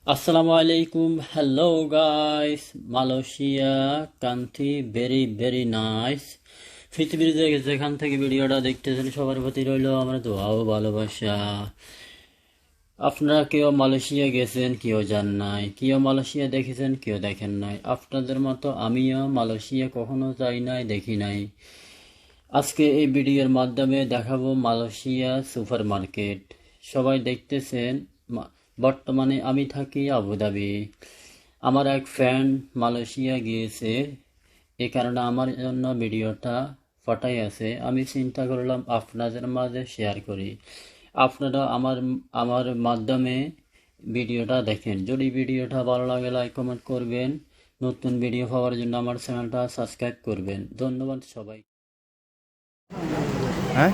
Assalamu alaikum. Hello guys. Malaysia country very very nice. পৃথিবীর যেখান থেকে ভিডিওটা দেখতেছেন সবার প্রতি রইল আমার দোয়া ও ভালোবাসা। আপনারা কেউ মালয়েশিয়া গেছেন, কেউ যান নাই, কেউ মালয়েশিয়া দেখেছেন, কেউ দেখেন নাই। আপনাদের মতো আমিও মালয়েশিয়া কখনো যাই নাই, দেখি নাই। আজকে এই ভিডিওর মাধ্যমে দেখাবো মালয়েশিয়া সুপার মার্কেট। সবাই দেখতেছেন বর্তমানে আমি থাকি আবুধাবি। আমার এক ফ্রেন্ড মালয়েশিয়া গিয়েছে, এ কারণে আমার জন্য ভিডিওটা পাঠাই আছে। আমি চিন্তা করলাম আপনাদের মাঝে শেয়ার করি। আপনারা আমার আমার মাধ্যমে ভিডিওটা দেখেন। যদি ভিডিওটা ভালো লাগে লাইক কমেন্ট করবেন। নতুন ভিডিও পাওয়ার জন্য আমার চ্যানেলটা সাবস্ক্রাইব করবেন। ধন্যবাদ সবাই। হ্যাঁ